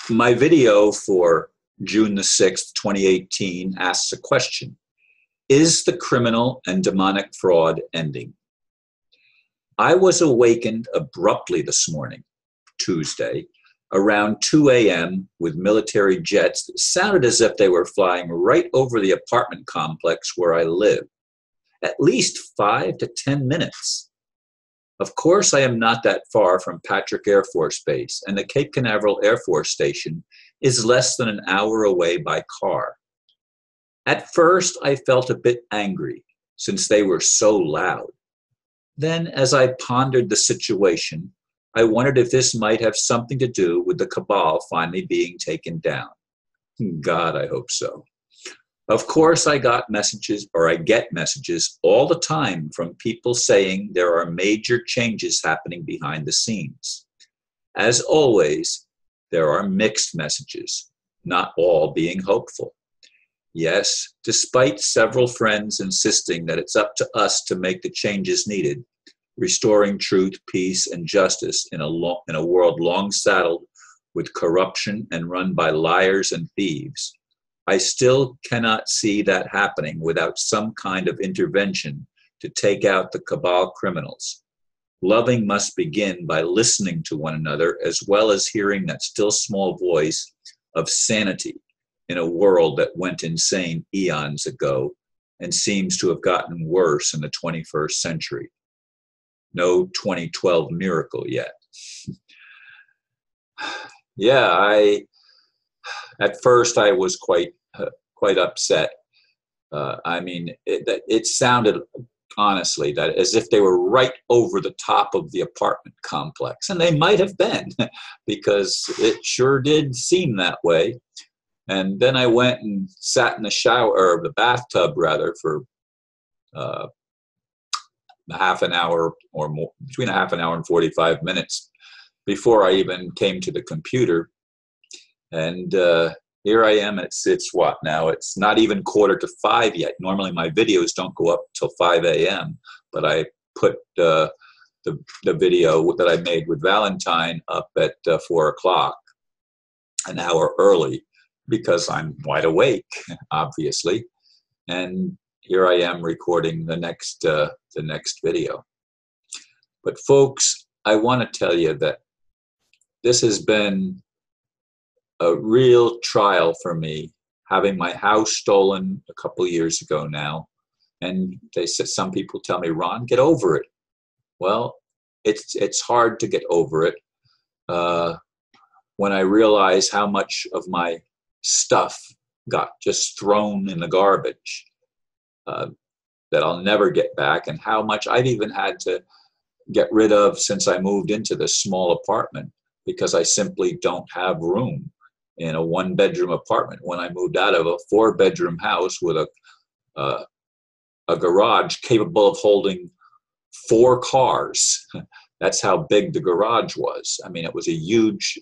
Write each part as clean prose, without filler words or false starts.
My video for June the 6th, 2018 asks a question. Is the criminal and demonic fraud ending? I was awakened abruptly this morning, Tuesday, around 2 a.m. with military jets that sounded as if they were flying right over the apartment complex where I live. At least 5 to 10 minutes. Of course, I am not that far from Patrick Air Force Base, and the Cape Canaveral Air Force Station is less than an hour away by car. At first, I felt a bit angry since they were so loud. Then, as I pondered the situation, I wondered if this might have something to do with the cabal finally being taken down. God, I hope so. Of course, I get messages all the time from people saying there are major changes happening behind the scenes. As always, there are mixed messages, not all being hopeful. Yes, despite several friends insisting that it's up to us to make the changes needed, restoring truth, peace, and justice in a world long saddled with corruption and run by liars and thieves, I still cannot see that happening without some kind of intervention to take out the cabal criminals. Loving must begin by listening to one another as well as hearing that still small voice of sanity in a world that went insane eons ago and seems to have gotten worse in the 21st century. No 2012 miracle yet. Yeah, at first I was quite upset. It sounded honestly that as if they were right over the top of the apartment complex, and they might have been because it sure did seem that way. And then I went and sat in the shower, or the bathtub rather, for half an hour or more, between a half an hour and 45 minutes before I even came to the computer. And here I am. It's what now? It's not even 4:45 yet. Normally my videos don't go up till 5 a.m. But I put the video that I made with Valentine up at 4 o'clock, an hour early, because I'm wide awake, obviously. And here I am recording the next video. But folks, I want to tell you that this has been a real trial for me, having my house stolen a couple years ago now. And they said, some people tell me, Ron, get over it. Well, it's hard to get over it when I realize how much of my stuff got just thrown in the garbage that I'll never get back, and how much I've even had to get rid of since I moved into this small apartment because I simply don't have room in a 1-bedroom apartment when I moved out of a 4-bedroom house with a garage capable of holding 4 cars. That's how big the garage was. I mean, it was a huge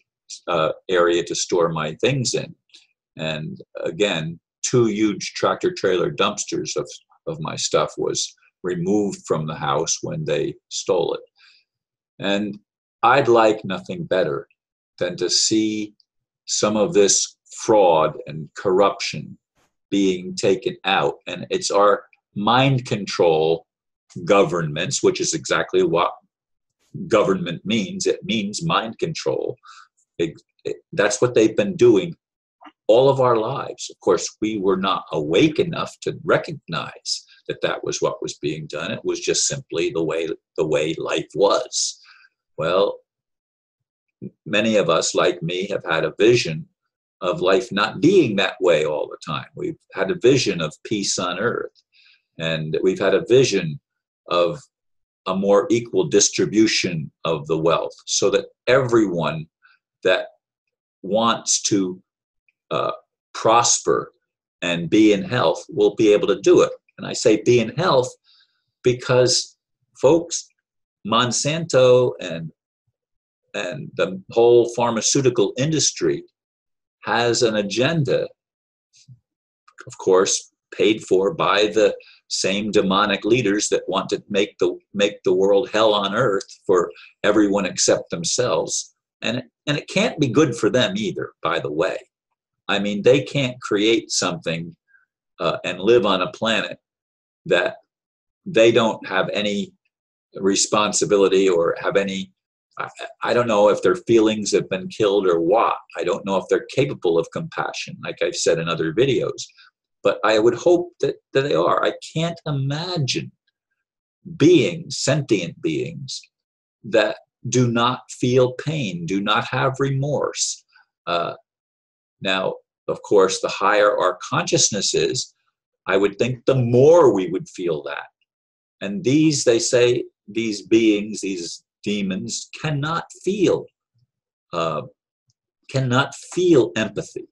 area to store my things in. And again, 2 huge tractor trailer dumpsters of my stuff was removed from the house when they stole it. And I'd like nothing better than to see some of this fraud and corruption being taken out. And it's our mind control governments, which is exactly what government means. It means mind control. That's what they've been doing all of our lives. Of course, we were not awake enough to recognize that that was what was being done. It was just simply the way life was. Well, many of us, like me, have had a vision of life not being that way all the time. We've had a vision of peace on earth, and we've had a vision of a more equal distribution of the wealth so that everyone that wants to prosper and be in health will be able to do it. And I say be in health because, folks, Monsanto and the whole pharmaceutical industry has an agenda, of course, paid for by the same demonic leaders that want to make the world hell on earth for everyone except themselves. and it can't be good for them either, by the way. I mean, they can't create something and live on a planet that they don't have any responsibility or have any, I don't know if their feelings have been killed or what. I don't know if they're capable of compassion, like I've said in other videos. But I would hope that they are. I can't imagine beings, sentient beings, that do not feel pain, do not have remorse. Now, of course, the higher our consciousness is, I would think the more we would feel that. And these, they say, these beings, these demons, cannot feel empathy.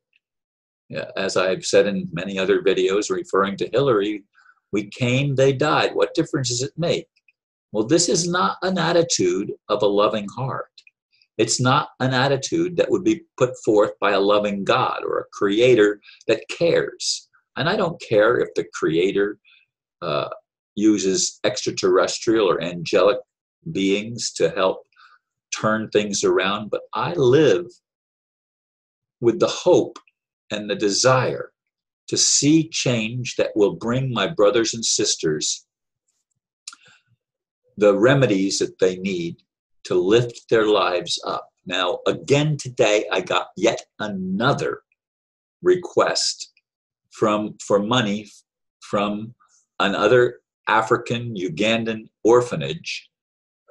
Yeah, as I've said in many other videos referring to Hillary, we came, they died. What difference does it make? Well, this is not an attitude of a loving heart. It's not an attitude that would be put forth by a loving God or a creator that cares. And I don't care if the creator uses extraterrestrial or angelic beings to help turn things around, but I live with the hope and the desire to see change that will bring my brothers and sisters the remedies that they need to lift their lives up. Now, again today, I got yet another request for money from another African Ugandan orphanage.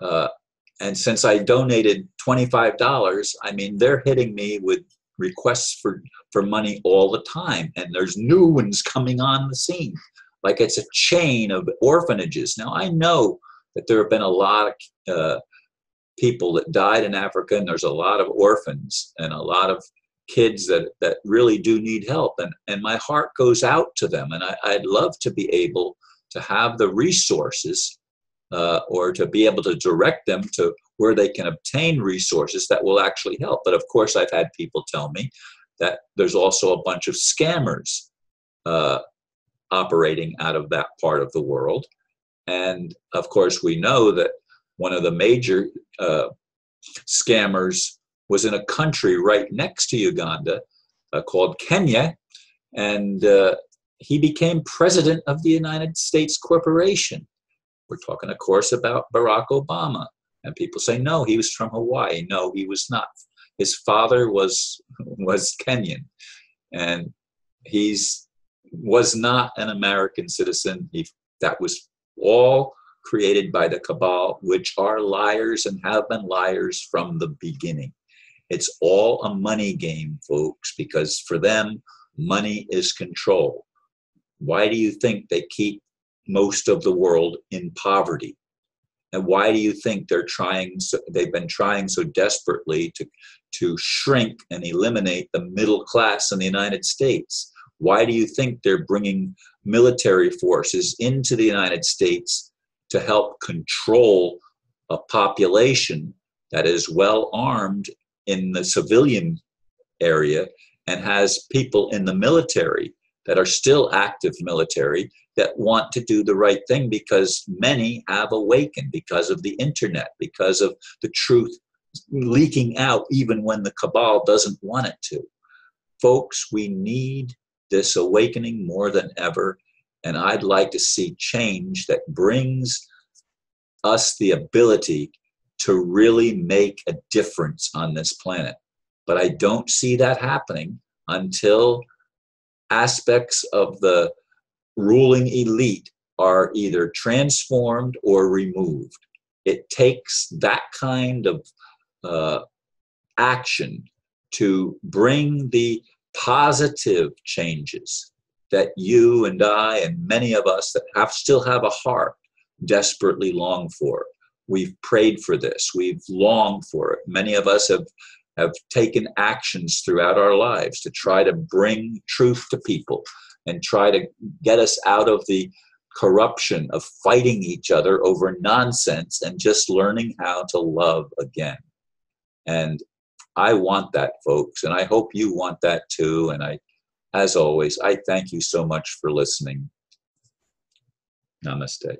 And since I donated $25, I mean, they're hitting me with requests for money all the time. And there's new ones coming on the scene. Like it's a chain of orphanages. Now, I know that there have been a lot of people that died in Africa, and there's a lot of orphans and a lot of kids that really do need help. And my heart goes out to them. And I'd love to be able to have the resources or to be able to direct them to where they can obtain resources that will actually help. But of course, I've had people tell me that there's also a bunch of scammers operating out of that part of the world. And of course, we know that one of the major scammers was in a country right next to Uganda called Kenya. And he became president of the United States Corporation. We're talking, of course, about Barack Obama. And people say, no, he was from Hawaii. No, he was not. His father was Kenyan. And was not an American citizen. That was all created by the cabal, which are liars and have been liars from the beginning. It's all a money game, folks, because for them, money is control. Why do you think they keep most of the world in poverty? And why do you think they've been trying so desperately to shrink and eliminate the middle class in the United States? Why do you think they're bringing military forces into the United States to help control a population that is well armed in the civilian area and has people in the military that are still active military that want to do the right thing, because many have awakened because of the internet, because of the truth leaking out even when the cabal doesn't want it to. Folks, we need this awakening more than ever, and I'd like to see change that brings us the ability to really make a difference on this planet. But I don't see that happening until aspects of the ruling elite are either transformed or removed. It takes that kind of action to bring the positive changes that you and I and many of us that still have a heart desperately long for. We've prayed for this. We've longed for it. Many of us have taken actions throughout our lives to try to bring truth to people and try to get us out of the corruption of fighting each other over nonsense and just learning how to love again. And I want that, folks, and I hope you want that too. And as always, I thank you so much for listening. Namaste.